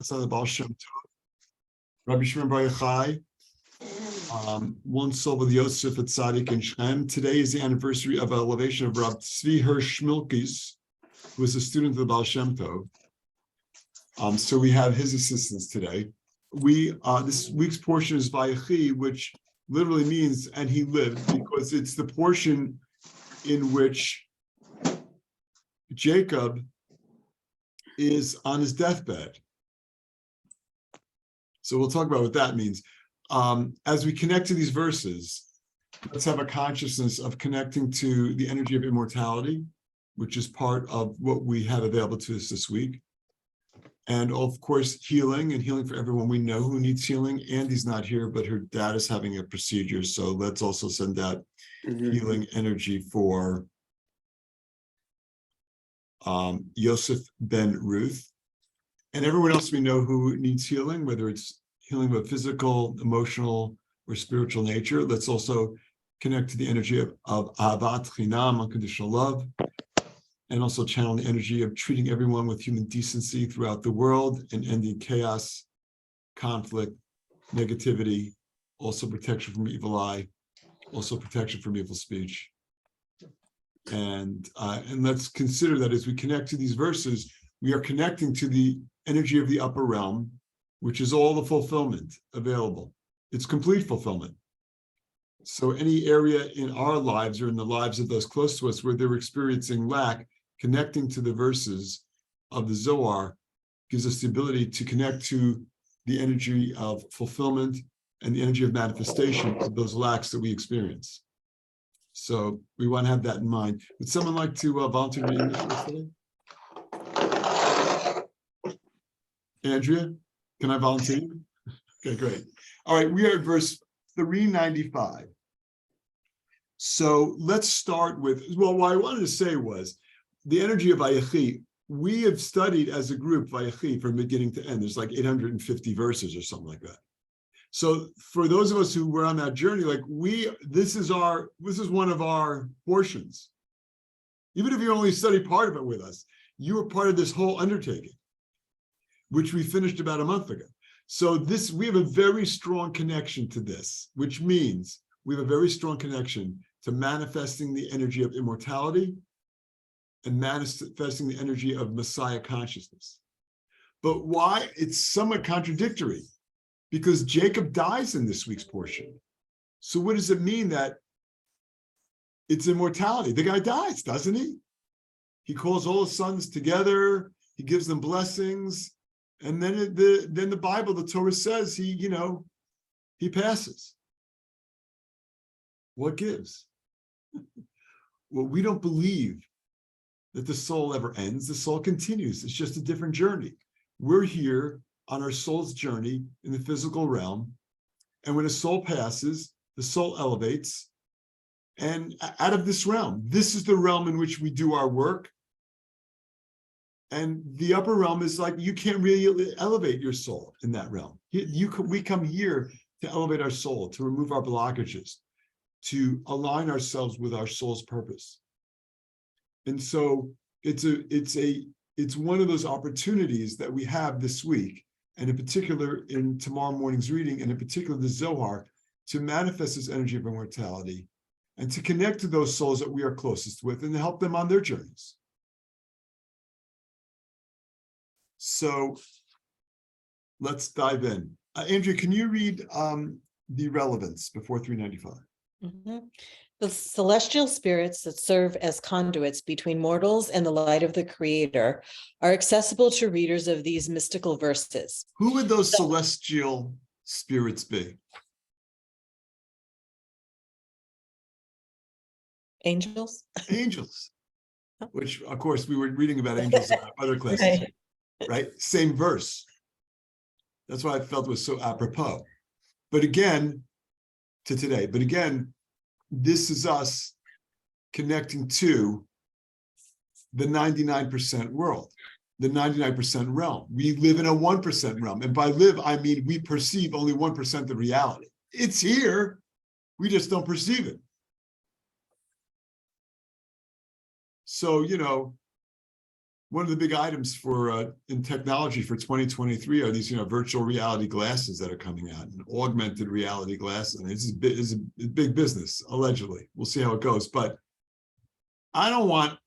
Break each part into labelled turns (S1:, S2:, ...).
S1: the Baal Shem Tov, Rabbi Shimon Bar Yochai, one soul with Yosef at Tzaddik in Shem. Today is the anniversary of elevation of Rabbi Tzvi Hirsch Schmilkes, who was a student of the Baal Shem Tov. So we have his assistance today. This week's portion is Vayechi, which literally means "and he lived," because it's the portion in which Jacob is on his deathbed. So we'll talk about what that means. As we connect to these verses, let's have a consciousness of connecting to the energy of immortality, which is part of what we have available to us this week. And of course, healing for everyone we know who needs healing. Andy's not here, but her dad is having a procedure. So let's also send that healing energy for Yosef Ben Ruth. And everyone else we know who needs healing, whether it's healing of a physical, emotional, or spiritual nature. Let's also connect to the energy of avat chinam, unconditional love, and also channel the energy of treating everyone with human decency throughout the world and ending chaos, conflict, negativity, also protection from evil eye, also protection from evil speech. And let's consider that as we connect to these verses, we are connecting to the energy of the upper realm, which is all the fulfillment available. It's complete fulfillment. So any area in our lives or in the lives of those close to us where they're experiencing lack, connecting to the verses of the Zohar gives us the ability to connect to the energy of fulfillment and the energy of manifestation of those lacks that we experience. So we want to have that in mind. Would someone like to volunteer to read English for us today? Andrea, can I volunteer you? Okay, great. All right, we are at verse 395. So let's start with, well, what I wanted to say was the energy of Vayechi. We have studied as a group Vayechi from beginning to end. There's like 850 verses or something like that. So for those of us who were on that journey, like this is one of our portions. Even if you only study part of it with us, you were part of this whole undertaking, which we finished about a month ago. So we have a very strong connection to this, which means we have a very strong connection to manifesting the energy of immortality and manifesting the energy of Messiah consciousness. But why? It's somewhat contradictory, because Jacob dies in this week's portion. So what does it mean that it's immortality? The guy dies, doesn't he? He calls all his sons together, he gives them blessings, and then the Bible, the Torah says he passes. What gives? Well, we don't believe that the soul ever ends. The soul continues. It's just a different journey. We're here on our soul's journey in the physical realm. And when a soul passes, the soul elevates. And out of this realm, this is the realm in which we do our work. And the upper realm is like, you can't really elevate your soul in that realm. We come here to elevate our soul, to remove our blockages, to align ourselves with our soul's purpose. And so it's one of those opportunities that we have this week, and in particular in tomorrow morning's reading, and in particular the Zohar, to manifest this energy of immortality and to connect to those souls that we are closest with and to help them on their journeys. So let's dive in. Andrea, can you read the relevance before 395?
S2: Mm-hmm. The celestial spirits that serve as conduits between mortals and the light of the Creator are accessible to readers of these mystical verses.
S1: Who would those celestial spirits be?
S2: Angels?
S1: Angels, which, of course, we were reading about angels in other classes, right? Same verse. That's why I felt it was so apropos. But again, this is us connecting to the 99% world, the 99% realm. We live in a 1% realm. And by live, I mean we perceive only 1% of reality. It's here. We just don't perceive it. So, one of the big items for in technology for 2023 are these, virtual reality glasses that are coming out, and augmented reality glasses. And it's a big business, allegedly. We'll see how it goes. But I don't want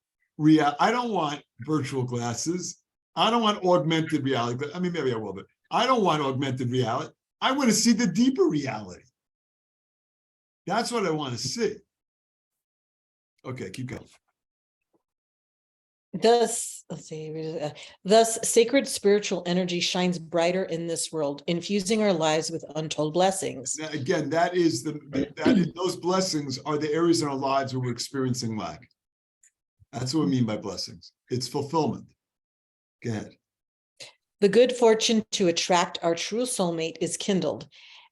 S1: virtual glasses. I don't want augmented reality. I mean, maybe I will, but I don't want augmented reality. I want to see the deeper reality. That's what I want to see. Okay, keep going.
S2: Thus, thus, sacred spiritual energy shines brighter in this world, infusing our lives with untold blessings.
S1: Now, again, those blessings are the areas in our lives where we're experiencing lack. That's what we mean by blessings. It's fulfillment. Go ahead.
S2: The good fortune to attract our true soulmate is kindled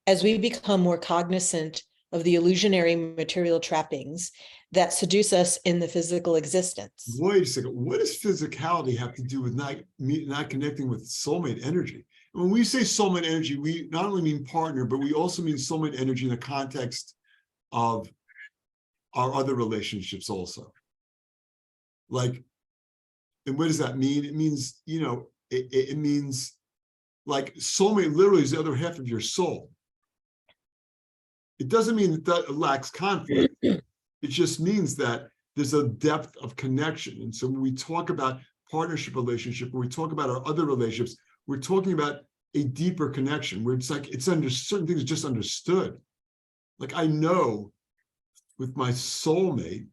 S2: as we become more cognizant of the illusionary material trappings that seduce us in the physical existence.
S1: Wait a second. What does physicality have to do with not connecting with soulmate energy? When we say soulmate energy, we not only mean partner, but we also mean soulmate energy in the context of our other relationships also. Like, and what does that mean? It means, it means like soulmate literally is the other half of your soul. It doesn't mean that it lacks conflict. It just means that there's a depth of connection. And so when we talk about partnership relationship, when we talk about our other relationships, we're talking about a deeper connection where it's like certain things are just understood. Like I know with my soulmate,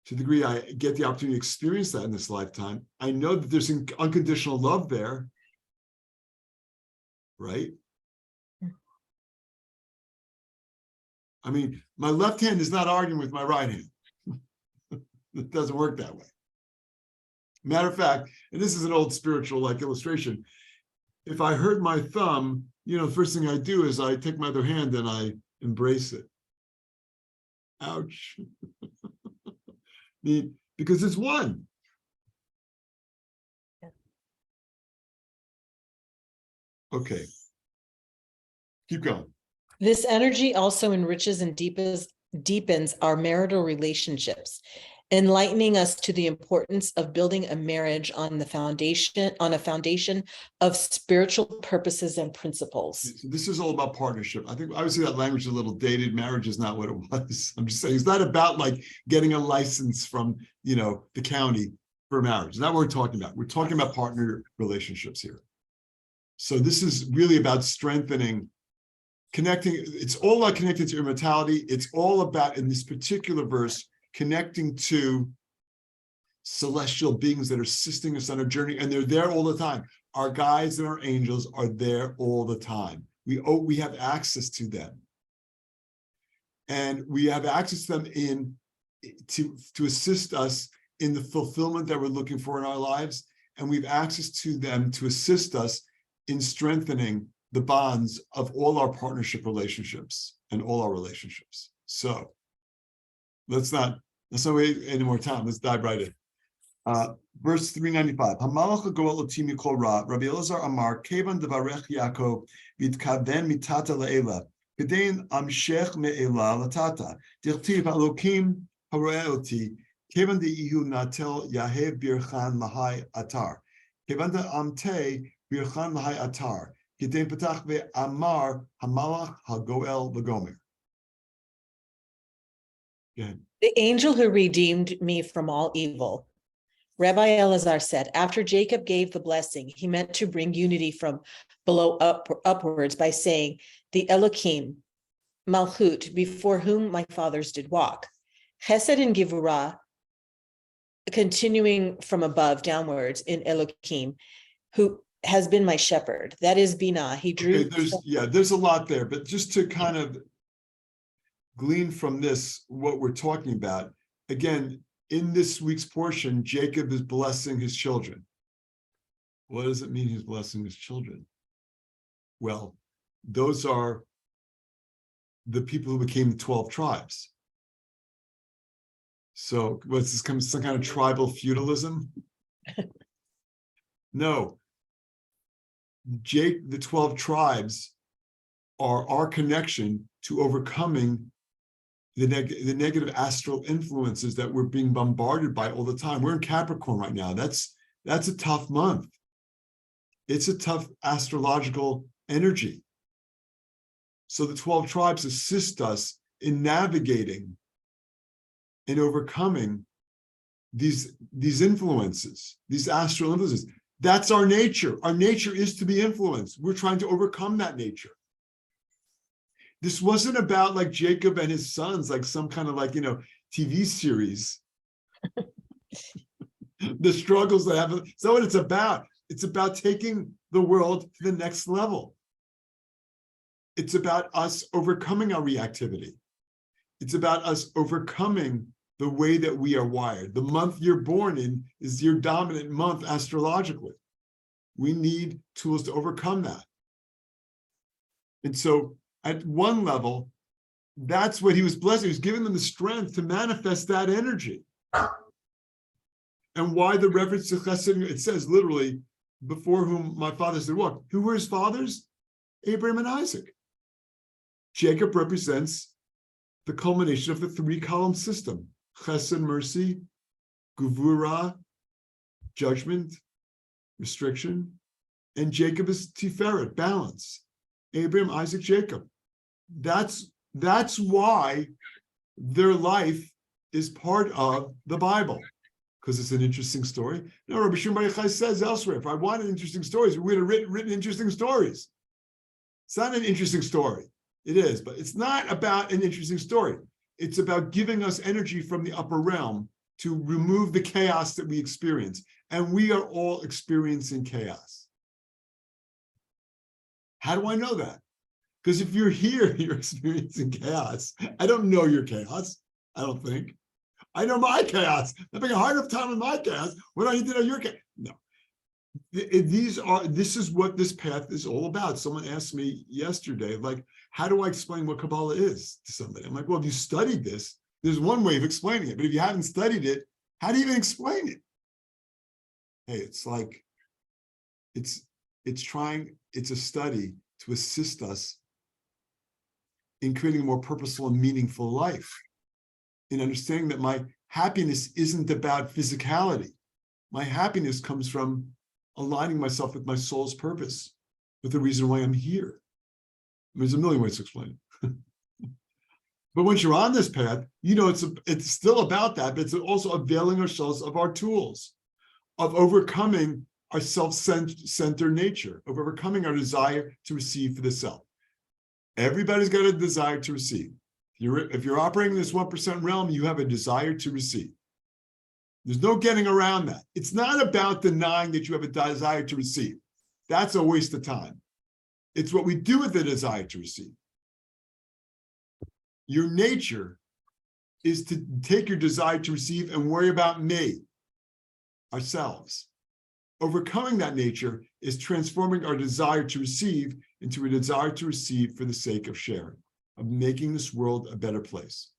S1: to the degree I get the opportunity to experience that in this lifetime, I know that there's unconditional love there, right? I mean, my left hand is not arguing with my right hand. It doesn't work that way. Matter of fact, and this is an old spiritual illustration, if I hurt my thumb, the first thing I do is I take my other hand and I embrace it. Ouch. Because it's one. Okay. Keep going.
S2: This energy also enriches and deepens our marital relationships, enlightening us to the importance of building a marriage on a foundation of spiritual purposes and principles.
S1: So this is all about partnership. I think obviously that language is a little dated. Marriage is not what it was. I'm just saying it's not about like getting a license from the county for marriage. It's not what we're talking about. We're talking about partner relationships here. So this is really about strengthening, connecting. It's all about connecting to immortality. It's all about, in this particular verse, connecting to celestial beings that are assisting us on our journey, and they're there all the time. Our guides and our angels are there all the time. We have access to them, and we have access to them to assist us in the fulfillment that we're looking for in our lives, and we have access to them to assist us in strengthening the bonds of all our partnership relationships and all our relationships. So let's not wait any more time. Let's dive right in. Verse 395. Hamalach goel otim mikol ra. Rabbi Elazar Amar kevan devarech Yaakov vitkaven mitata leela. Kedein amshech meela latata. Dirtiv Elokim haroeh oti. Kevan deihu natel yahev birchan lahai atar. Kevan de amte birchan lahai atar. Kedein petach ve'amar hamalach hagoel legomer. Again.
S2: The angel who redeemed me from all evil. Rabbi Elazar said, after Jacob gave the blessing, he meant to bring unity from below upwards by saying, the Elohim, Malchut, before whom my fathers did walk. Chesed and Gevurah, continuing from above downwards in Elohim, who has been my shepherd. That is Binah. He drew.
S1: Okay, there's a lot there, but just to kind of glean from this what we're talking about, again, in this week's portion, Jacob is blessing his children. What does it mean he's blessing his children? Well, those are the people who became the 12 tribes. So what's this, some kind of tribal feudalism? No. The 12 tribes are our connection to overcoming the negative astral influences that we're being bombarded by all the time. We're in Capricorn right now. That's That's a tough month. It's a tough astrological energy. So the 12 tribes assist us in navigating and overcoming these influences, these astral influences. That's our nature. Our nature is to be influenced. We're trying to overcome that nature. This wasn't about like Jacob and his sons, like some kind of like, TV series. The struggles that happen. So what it's about. It's about taking the world to the next level. It's about us overcoming our reactivity. It's about us overcoming the way that we are wired. The month you're born in is your dominant month astrologically. We need tools to overcome that. And so at one level, that's what he was blessing. He was giving them the strength to manifest that energy. And why the reference to Chesed, it says literally, before whom my fathers did walk. Who were his fathers? Abraham and Isaac. Jacob represents the culmination of the 3-column system. Chesed, mercy, Gevurah, judgment, restriction, and Jacob is Tiferet, balance. Abraham, Isaac, Jacob. That's why their life is part of the Bible, because it's an interesting story. No, Rabbi Shimon Bar Yochai says elsewhere, if I wanted interesting stories, we would have written interesting stories. It's not an interesting story. It is, but it's not about an interesting story. It's about giving us energy from the upper realm to remove the chaos that we experience. And we are all experiencing chaos. How do I know that? Because if you're here, you're experiencing chaos. I don't know your chaos, I don't think. I know my chaos. I'm having a hard enough time with my chaos. What do I need to know your chaos? No. This is what this path is all about. Someone asked me yesterday, like, how do I explain what Kabbalah is to somebody? I'm like, well, if you studied this, there's one way of explaining it. But if you haven't studied it, how do you even explain it? Hey, it's like, it's a study to assist us in creating a more purposeful and meaningful life, in understanding that my happiness isn't about physicality. My happiness comes from aligning myself with my soul's purpose, with the reason why I'm here. There's a million ways to explain it. But once you're on this path, it's still about that, but it's also availing ourselves of our tools, of overcoming our self-centered nature, of overcoming our desire to receive for the self. Everybody's got a desire to receive. If you're operating in this 1% realm, you have a desire to receive. There's no getting around that. It's not about denying that you have a desire to receive. That's a waste of time. It's what we do with the desire to receive. Your nature is to take your desire to receive and worry about me, ourselves. Overcoming that nature is transforming our desire to receive into a desire to receive for the sake of sharing, of making this world a better place.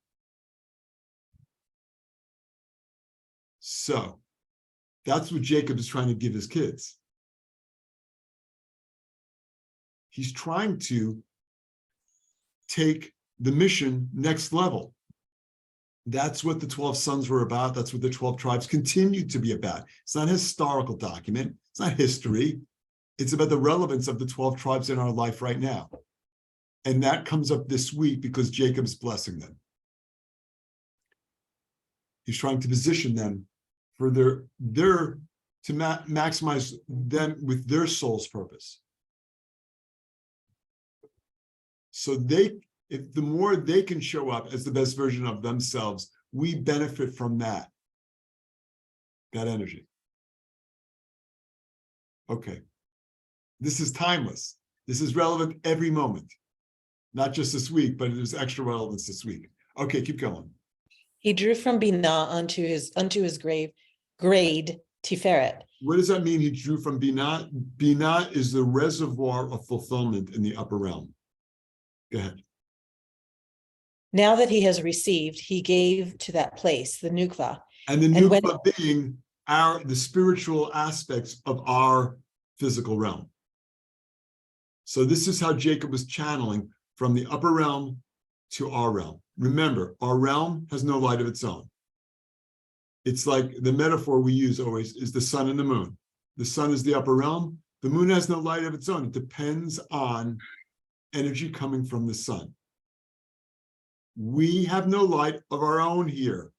S1: So that's what Jacob is trying to give his kids. He's trying to take the mission next level. That's what the 12 sons were about. That's what the 12 tribes continue to be about. It's not a historical document. It's not history. It's about the relevance of the 12 tribes in our life right now. And that comes up this week because Jacob's blessing them. He's trying to position them for maximize them with their soul's purpose. So the more they can show up as the best version of themselves, we benefit from that energy. Okay. This is timeless. This is relevant every moment, not just this week, but it is extra relevance this week. Okay, keep going.
S2: He drew from Binah unto his grade Tiferet.
S1: What does that mean? He drew from Binah. Binah is the reservoir of fulfillment in the upper realm. Go ahead.
S2: Now that he has received, he gave to that place the nukva.
S1: And the nukva being the spiritual aspects of our physical realm. So this is how Jacob was channeling from the upper realm to our realm. Remember, our realm has no light of its own. It's like the metaphor we use always is the sun and the moon. The sun is the upper realm. The moon has no light of its own. It depends on energy coming from the sun. We have no light of our own here.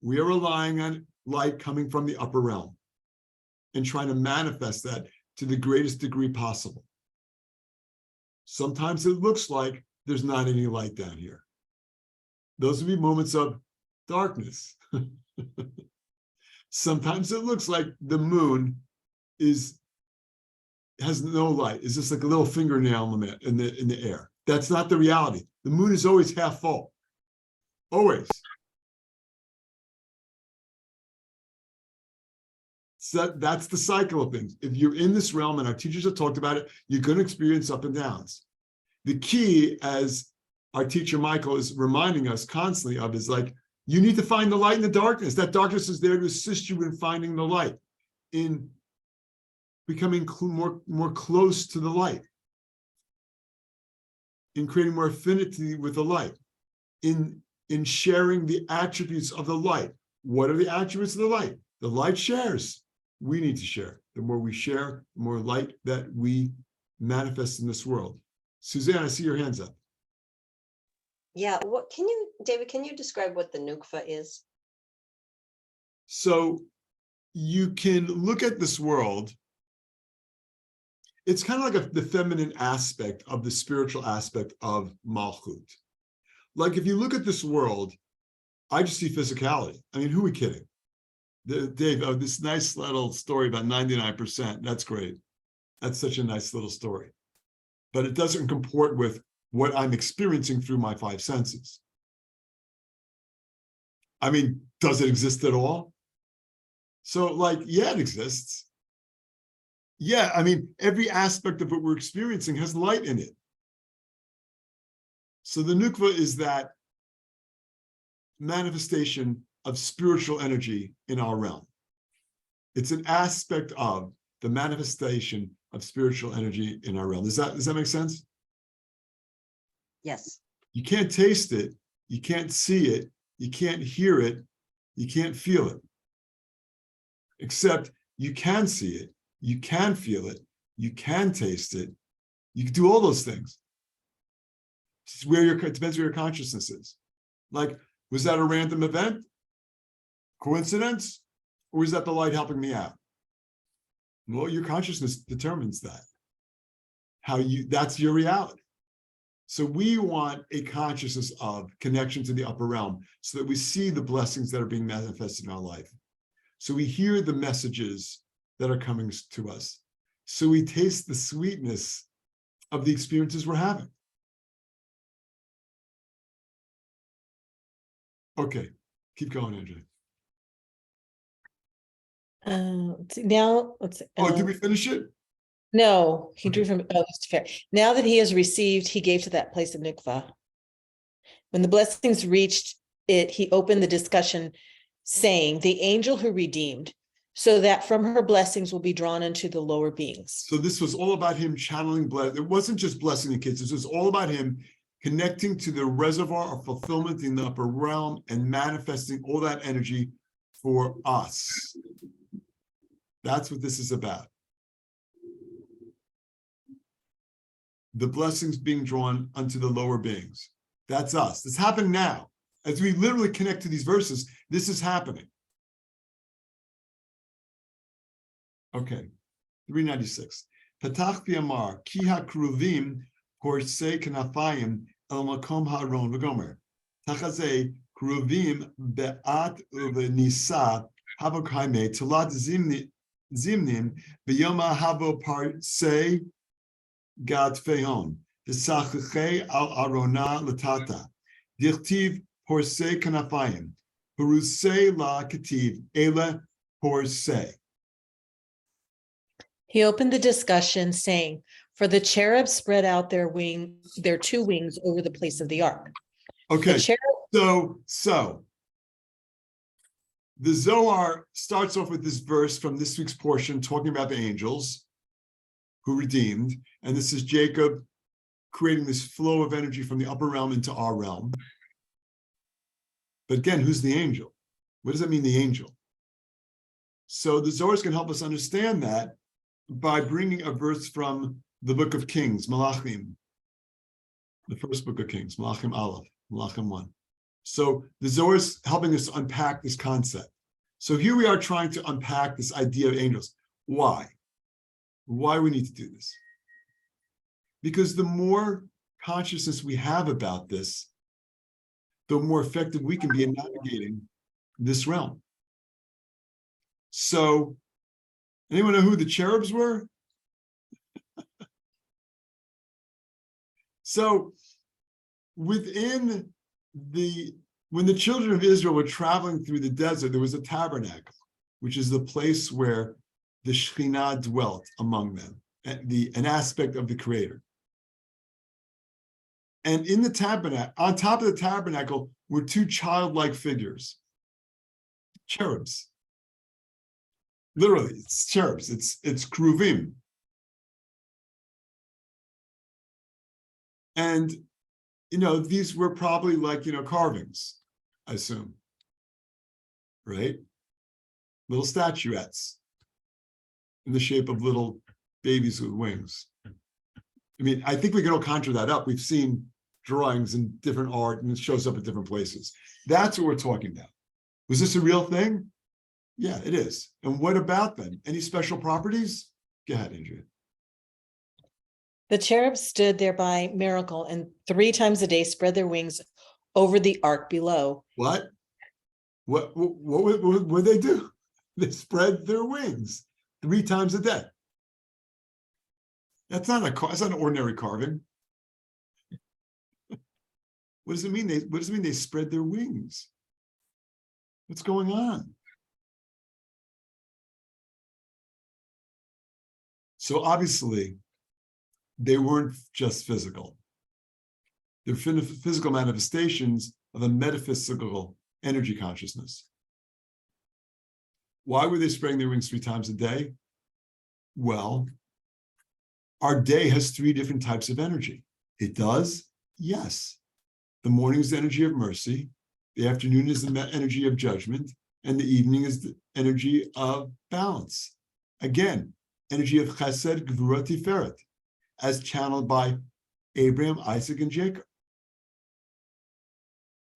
S1: We are relying on light coming from the upper realm and trying to manifest that to the greatest degree possible. Sometimes it looks like there's not any light down here. Those would be moments of darkness. Sometimes it looks like the moon has no light. It's just like a little fingernail in the air. That's not the reality. The moon is always half full. Always. So that's the cycle of things. If you're in this realm, and our teachers have talked about it, you're going to experience up and downs. The key, as our teacher Michael is reminding us constantly of, is like, you need to find the light in the darkness. That darkness is there to assist you in finding the light, in becoming more close to the light, in creating more affinity with the light, in sharing the attributes of the light. What are the attributes of the light? The light shares. We need to share. The more we share, the more light that we manifest in this world. Suzanne, I see your hands up.
S3: Yeah, David, can you describe what the nukva is?
S1: So you can look at this world. It's kind of like the feminine aspect of the spiritual aspect of Malchut. Like if you look at this world, I just see physicality. I mean, who are we kidding? Dave, this nice little story about 99%. That's great. That's such a nice little story. But it doesn't comport with what I'm experiencing through my five senses. I mean, does it exist at all? So like, yeah, it exists. Yeah, I mean, every aspect of what we're experiencing has light in it. So the nukva is that manifestation of spiritual energy in our realm. It's an aspect of the manifestation of spiritual energy in our realm. Does that make sense?
S3: Yes.
S1: You can't taste it, you can't see it, you can't hear it, you can't feel it. Except you can see it, you can feel it, you can taste it, you can do all those things. It depends where your consciousness is. Like, was that a random event? Coincidence? Or is that the light helping me out? Well, your consciousness determines that. That's your reality. So we want a consciousness of connection to the upper realm so that we see the blessings that are being manifested in our life. So we hear the messages that are coming to us. So we taste the sweetness of the experiences we're having. Okay, keep going, Andrea.
S2: Now, let's see.
S1: Did we finish it?
S2: No, he drew
S1: Okay.
S2: from, that's fair. Now that he has received, he gave to that place of Nukva. When the blessings reached it, he opened the discussion saying, the angel who redeemed, so that from her blessings will be drawn into the lower beings.
S1: So this was all about him channeling blessing. It wasn't just blessing the kids. This was all about him connecting to the reservoir of fulfillment in the upper realm and manifesting all that energy for us. That's what this is about. The blessings being drawn unto the lower beings. That's us. It's happening now. As we literally connect to these verses, this is happening. Okay, 396. Patach Amar, Ki HaKruvim Porsei Kanafayim El Makom Ha'aron V'Gomer. Tachazei Kruvim Be'at U'Venisa Havo Kaime Talat Zimnim V'Yoma Havo Parsei Gad Feon. V'Sachache Al Arona Latata. Dichtiv Porsei Kanafayim. Perusei La Ketiv Ela Porsei.
S2: He opened the discussion saying, for the cherubs spread out their two wings over the place of the ark.
S1: Okay,
S2: The
S1: so the Zohar starts off with this verse from this week's portion talking about the angels who redeemed, and this is Jacob creating this flow of energy from the upper realm into our realm. But again, who's the angel? What does that mean, the angel? So the Zohar can help us understand that by bringing a verse from the book of Kings, Malachim, the first book of Kings, Malachim Aleph, Malachim 1. So the Zohar is helping us unpack this concept. So here we are trying to unpack this idea of angels. Why? Why we need to do this? Because the more consciousness we have about this, the more effective we can be in navigating this realm. So, anyone know who the cherubs were? So, when the children of Israel were traveling through the desert, there was a tabernacle, which is the place where the Shekhinah dwelt among them, an aspect of the Creator. And in the tabernacle, on top of the tabernacle, were two childlike figures, cherubs. Literally, it's cherubs. It's kruvim. And these were probably like carvings, I assume, right? Little statuettes in the shape of little babies with wings. I mean, I think we can all conjure that up. We've seen drawings and different art, and it shows up at different places. That's what we're talking about. Was this a real thing? Yeah, it is. And what about them? Any special properties? Go ahead, Andrea.
S2: The cherubs stood there by miracle and 3 times a day spread their wings over the ark below.
S1: What would they do? They spread their wings 3 times a day. That's not an ordinary carving. What does it mean? What does it mean they spread their wings? What's going on? So obviously, they weren't just physical. They're physical manifestations of a metaphysical energy consciousness. Why were they spreading their wings 3 times a day? Well, our day has 3 different types of energy. It does? Yes. The morning is the energy of mercy, the afternoon is the energy of judgment, and the evening is the energy of balance. Again, energy of chesed, gvura, tiferet, as channeled by Abraham, Isaac, and Jacob.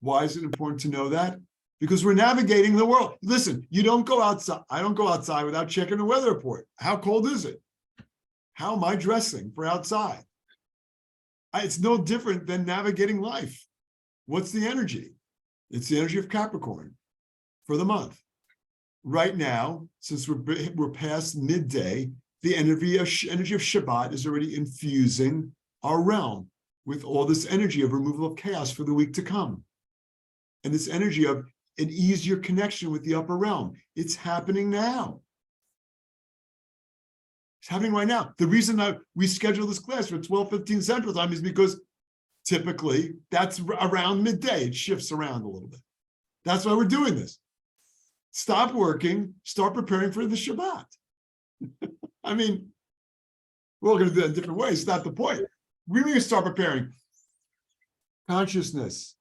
S1: Why is it important to know that? Because we're navigating the world. Listen, you don't go outside. I don't go outside without checking the weather report. How cold is it? How am I dressing for outside? It's no different than navigating life. What's the energy? It's the energy of Capricorn for the month. Right now, since we're past midday, the energy of Shabbat is already infusing our realm with all this energy of removal of chaos for the week to come. And this energy of an easier connection with the upper realm. It's happening now. It's happening right now. The reason we schedule this class for 12:15 Central Time is because typically that's around midday. It shifts around a little bit. That's why we're doing this. Stop working, start preparing for the Shabbat. I mean, we're all going to do that in different ways. It's not the point. We're going to start preparing. Consciousness.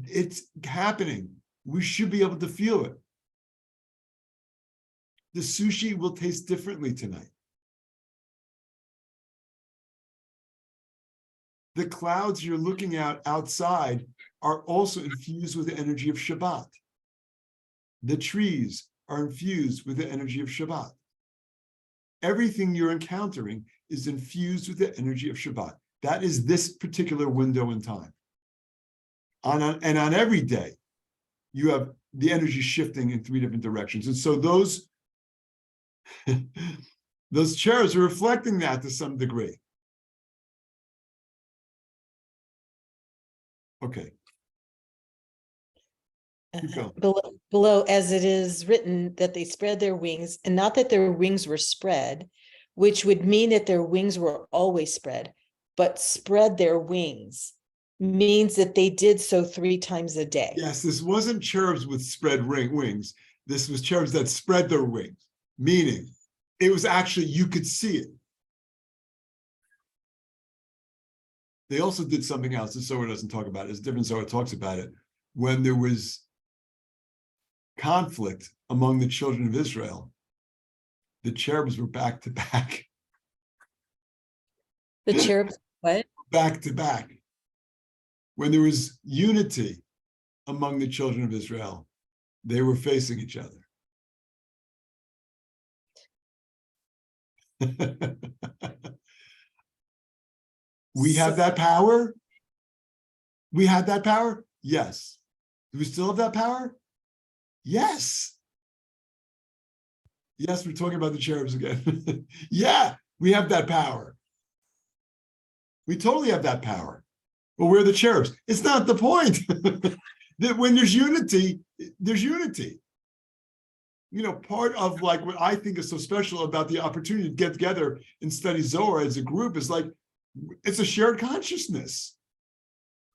S1: It's happening. We should be able to feel it. The sushi will taste differently tonight. The clouds you're looking at outside are also infused with the energy of Shabbat. The trees are infused with the energy of Shabbat. Everything you're encountering is infused with the energy of Shabbat. That is this particular window in time. And on every day, you have the energy shifting in 3 different directions. And so those cherubs are reflecting that to some degree. Okay. Keep going.
S2: Below, as it is written, that they spread their wings, and not that their wings were spread, which would mean that their wings were always spread, but spread their wings means that they did so 3 times a day.
S1: Yes, this wasn't cherubs with spread wings. This was cherubs that spread their wings, meaning it was actually, you could see it. They also did something else. The Zohar doesn't talk about it. It's different. Zohar talks about it. When there was conflict among the children of Israel, the cherubs were back to back.
S2: The cherubs, what?
S1: Back to back. When there was unity among the children of Israel, they were facing each other. We have that power. We had that power. Yes. Do we still have that power? Yes. Yes, we're talking about the cherubs again. Yeah, we have that power. We totally have that power. But we're the cherubs. It's not the point. That when there's unity, there's unity. You know, part of like what I think is so special about the opportunity to get together and study Zohar as a group is like, it's a shared consciousness.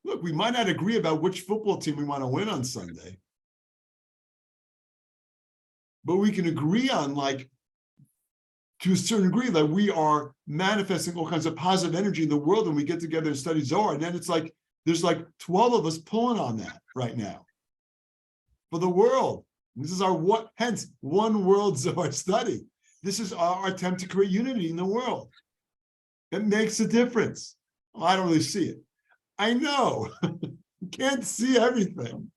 S1: Look, we might not agree about which football team we want to win on Sunday, but we can agree on, like, to a certain degree, that we are manifesting all kinds of positive energy in the world when we get together and study Zohar. And then it's like, there's like 12 of us pulling on that right now for the world. This is our what, hence one world Zohar study. This is our attempt to create unity in the world. It makes a difference. Oh, I don't really see it. I know. You can't see everything.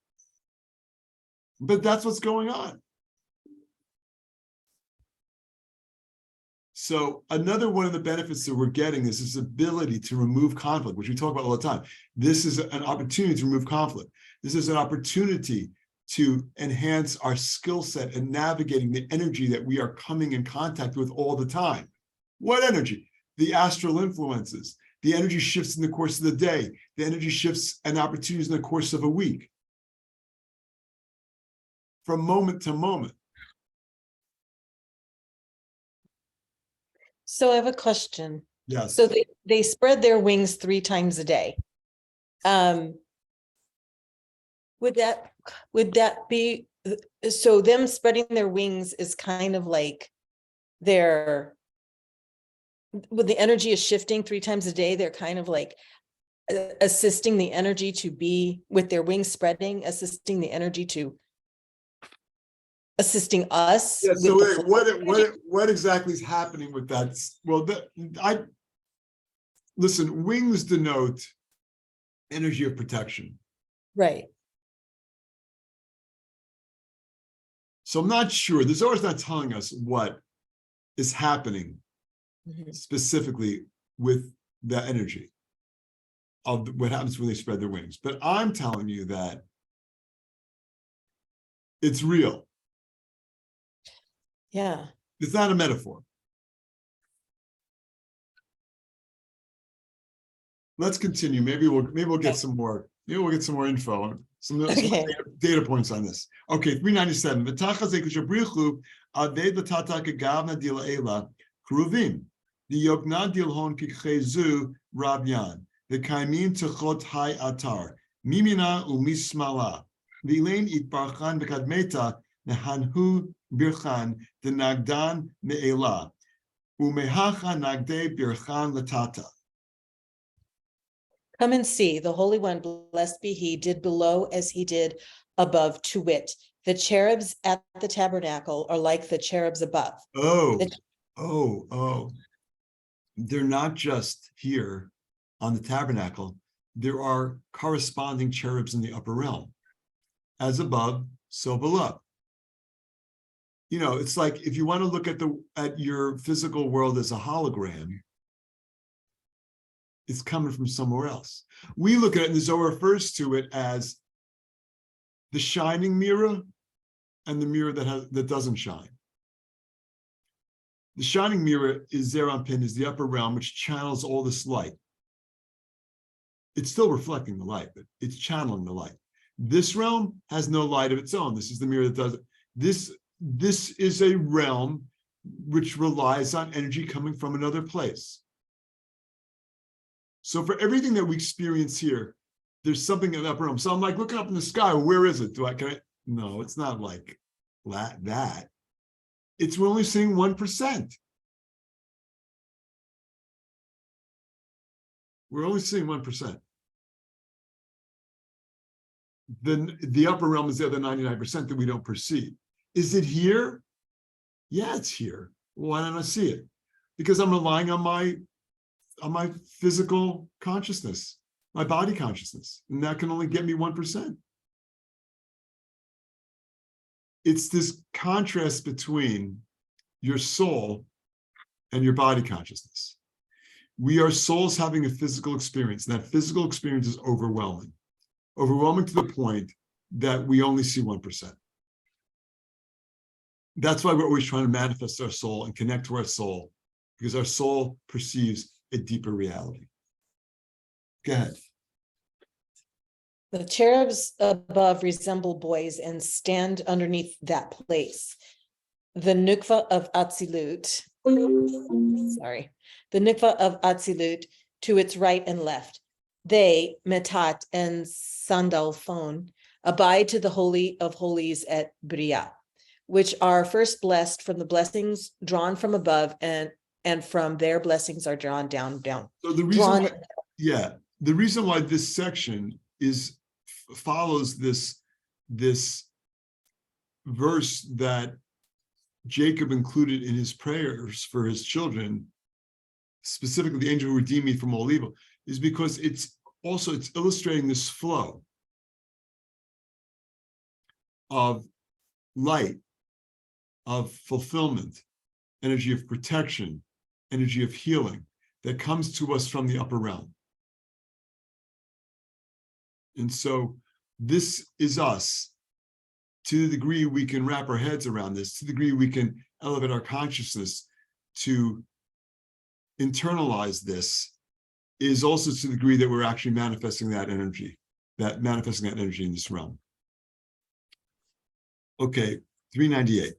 S1: But that's what's going on. So another one of the benefits that we're getting is this ability to remove conflict, which we talk about all the time. This is an opportunity to remove conflict. This is an opportunity to enhance our skill set in navigating the energy that we are coming in contact with all the time. What energy? The astral influences. The energy shifts in the course of the day. The energy shifts and opportunities in the course of a week. From moment to moment.
S2: So I have a question.
S1: Yes.
S2: So they spread their wings 3 times a day. Would that be, so them spreading their wings is kind of like when the energy is shifting 3 times a day, they're kind of like assisting the energy to be with their wings spreading, assisting the energy to assisting us.
S1: Yeah, so
S2: with
S1: what exactly is happening with that? Well, listen, wings denote energy of protection.
S2: right.
S1: So I'm not sure. The Zohar is not telling us what is happening specifically with the energy of what happens when they spread their wings. But I'm telling you that it's real.
S2: Yeah.
S1: It's not a metaphor. Let's continue. Maybe we'll get some more. Maybe we'll get some more info, some data points on this. Okay, 397. V'tachazek shabrichu aved l'tata kegavna dil ela kruvim v'yogna dil hon kikhezu rabyan v'kaimin techot hai atar mimina umismala v'ilein itbarchan v'kadmeta nehanhu birchan denagdan me'ela umehacha nagde birchan l'tata.
S2: Come and see, the Holy One, blessed be he, did below as he did above, to wit, the cherubs at the tabernacle are like the cherubs above.
S1: Oh. They're not just here on the tabernacle. There are corresponding cherubs in the upper realm. As above, so below. You know, it's like if you want to look at your physical world as a hologram, it's coming from somewhere else. We look at it, and the Zohar refers to it as the shining mirror and the mirror that doesn't shine. The shining mirror is Zeranpin, is the upper realm, which channels all this light. It's still reflecting the light, but it's channeling the light. This realm has no light of its own. This is the mirror that does it. This is a realm which relies on energy coming from another place. So for everything that we experience here, there's something in the upper realm. So I'm like looking up in the sky. Where is it? No, it's not like that. We're only seeing 1%. We're only seeing 1%. Then the upper realm is the other 99% that we don't perceive. Is it here? Yeah, it's here. Why don't I see it? Because I'm relying on my physical consciousness, my body consciousness, and that can only get me 1%. It's this contrast between your soul and your body consciousness. We are souls having a physical experience, and that physical experience is overwhelming to the point that we only see 1%. That's why we're always trying to manifest our soul and connect to our soul, because our soul perceives a deeper reality. Go ahead.
S2: The cherubs above resemble boys and stand underneath that place. The nukva of Atzilut, the nukva of Atzilut to its right and left. They, Metat and Sandalphon, abide to the Holy of Holies at Bria, which are first blessed from the blessings drawn from above, and from their blessings are drawn down.
S1: So the reason why this section follows this verse that Jacob included in his prayers for his children, specifically the angel who redeemed me from all evil, is because it's illustrating this flow of light, of fulfillment, energy of protection, energy of healing that comes to us from the upper realm. And so this is us. To the degree we can wrap our heads around this, to the degree we can elevate our consciousness to internalize this, is also to the degree that we're actually manifesting that energy in this realm. Okay, 398.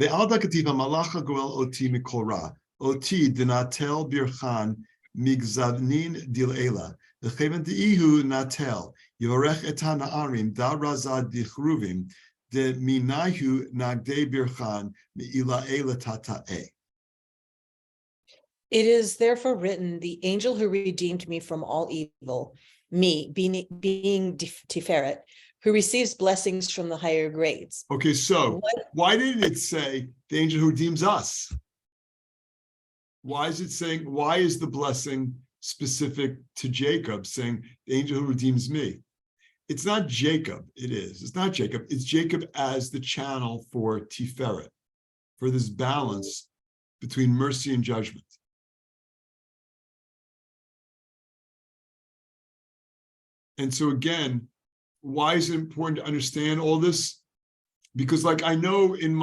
S1: Ve'al kativa malacha goel oti mikora, oti dinatel birchan migzavnin dil'ela, v'cheven di'ihu natel, yorech etan ha'arim da razad dichruvim, de minayu nagde birchan mi'ila'ela tata'e.
S2: It is therefore written, the angel who redeemed me from all evil, me being Tiferet, who receives blessings from the higher grades.
S1: Okay, so why didn't it say the angel who redeems us? Why is it saying, why is the blessing specific to Jacob, saying the angel who redeems me? It's not Jacob, it's not Jacob, it's Jacob as the channel for Tiferet, for this balance between mercy and judgment. And so again, why is it important to understand all this? Because like I know in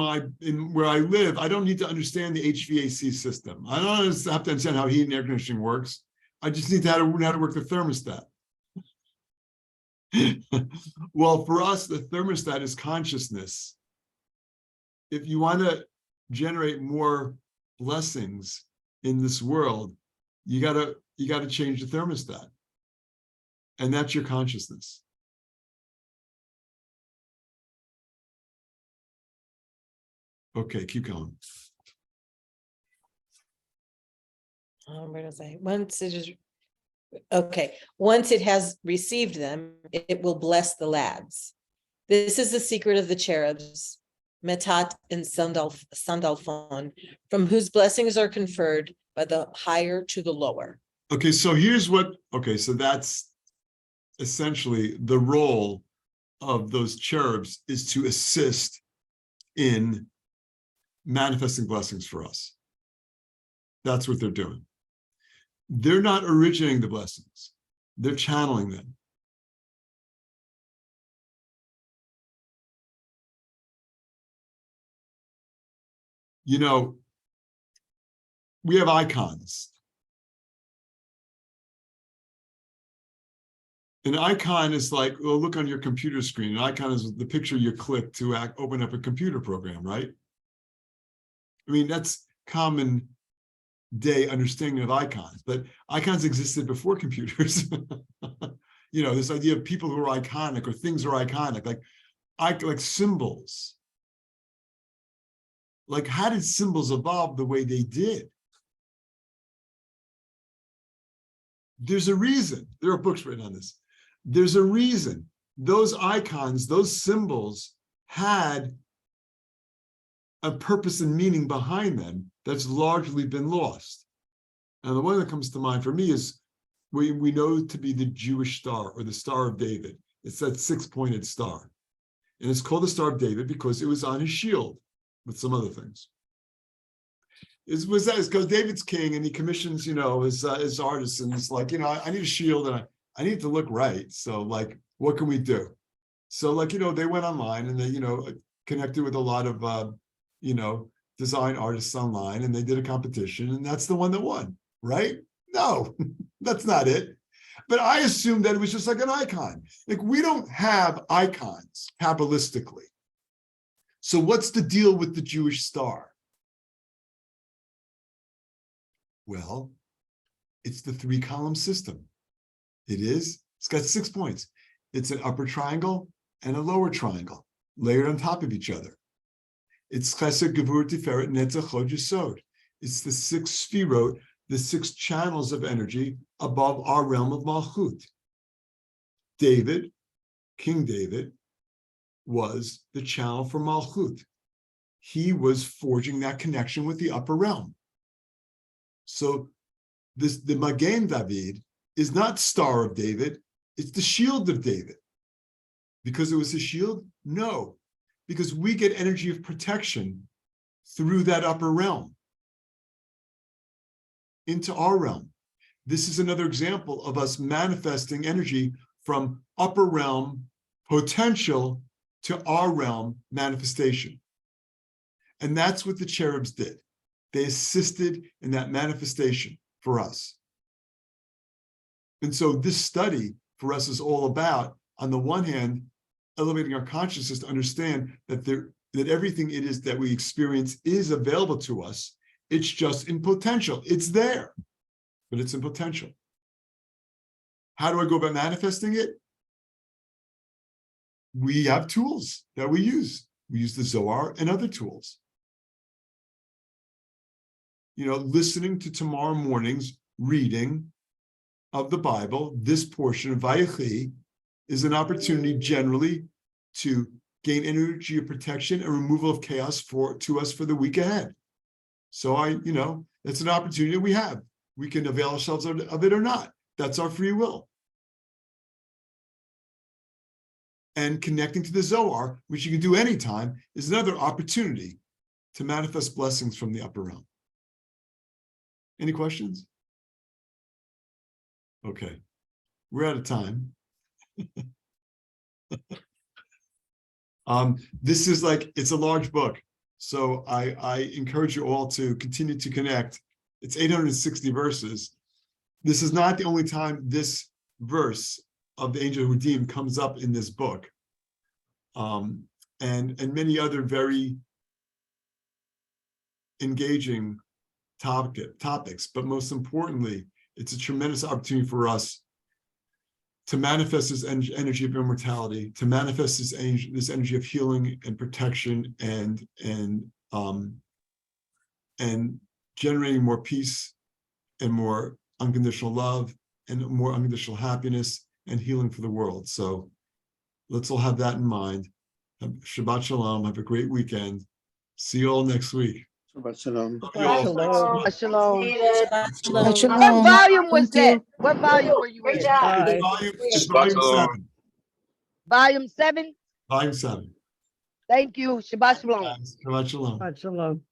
S1: where I live, I don't need to understand the HVAC system. I don't have to understand how heat and air conditioning works. I just need to know how to work the thermostat. Well, for us, the thermostat is consciousness. If you want to generate more blessings in this world, you gotta change the thermostat. And that's your consciousness. Okay, keep going.
S2: Where does I? Once it has received them, it will bless the lads. This is the secret of the cherubs, Metat and Sandalphon, from whose blessings are conferred by the higher to the lower.
S1: Okay, so so that's essentially the role of those cherubs, is to assist in manifesting blessings for us. That's what they're doing. They're not originating the blessings. They're channeling them. You know, we have icons. An icon is like, well, look on your computer screen. An icon is the picture you click to open up a computer program, right? I mean, that's common day understanding of icons, but icons existed before computers. You know, this idea of people who are iconic or things are iconic, like symbols. Like, how did symbols evolve the way they did? There's a reason. There are books written on this. There's a reason. Those icons, those symbols had a purpose and meaning behind them that's largely been lost. And the one that comes to mind for me is we know to be the Jewish star, or the Star of David. It's that six-pointed star. And it's called the Star of David because it was on his shield with some other things. It was that because David's king and he commissions, his artisans, like, I need a shield and I need it to look right. So like, what can we do? So like, they went online and they, connected with a lot of, design artists online, and they did a competition, and that's the one that won, right? No, that's not it. But I assumed that it was just like an icon. Like, we don't have icons Kabbalistically. So what's the deal with the Jewish star? Well, it's the 3-column system. It's got 6 points. It's an upper triangle and a lower triangle layered on top of each other. It's Chesed, Gevur, Tiferet, Netzach, Hod, Yesod. It's the 6 sfirot, the 6 channels of energy above our realm of Malchut. David, King David, was the channel for Malchut. He was forging that connection with the upper realm. So the Magen David is not Star of David, it's the shield of David. Because it was his shield? No, because we get energy of protection through that upper realm into our realm. This is another example of us manifesting energy from upper realm potential to our realm manifestation. And that's what the cherubs did. They assisted in that manifestation for us. And so this study for us is all about, on the one hand, elevating our consciousness to understand that everything it is that we experience is available to us. It's just in potential. It's there, but it's in potential. How do I go about manifesting it? We have tools that we use. We use the Zohar and other tools. Listening to tomorrow morning's reading of the Bible, this portion of Vayechi, is an opportunity generally to gain energy of protection and removal of chaos to us for the week ahead. So that's an opportunity we have. We can avail ourselves of it or not. That's our free will. And connecting to the Zohar, which you can do anytime, is another opportunity to manifest blessings from the upper realm. Any questions? Okay, we're out of time. This is it's a large book. So I encourage you all to continue to connect. It's 860 verses. This is not the only time this verse of the angel who redeemed comes up in this book. And many other very engaging topics, but most importantly, it's a tremendous opportunity for us to manifest this energy of immortality, to manifest this energy of healing and protection and generating more peace and more unconditional love and more unconditional happiness and healing for the world. So let's all have that in mind. Shabbat Shalom. Have a great weekend. See you all next week.
S4: Shabbat Shalom.
S3: Shabbat
S4: Shalom.
S3: Shalom.
S2: Shalom.
S4: What volume was that? What volume were you
S3: Great
S4: in?
S3: job.
S1: It's volume 7.
S4: Volume 7?
S1: Volume 7.
S4: Thank you. Shabbat Shalom.
S1: Shabbat Shalom.
S5: Shalom.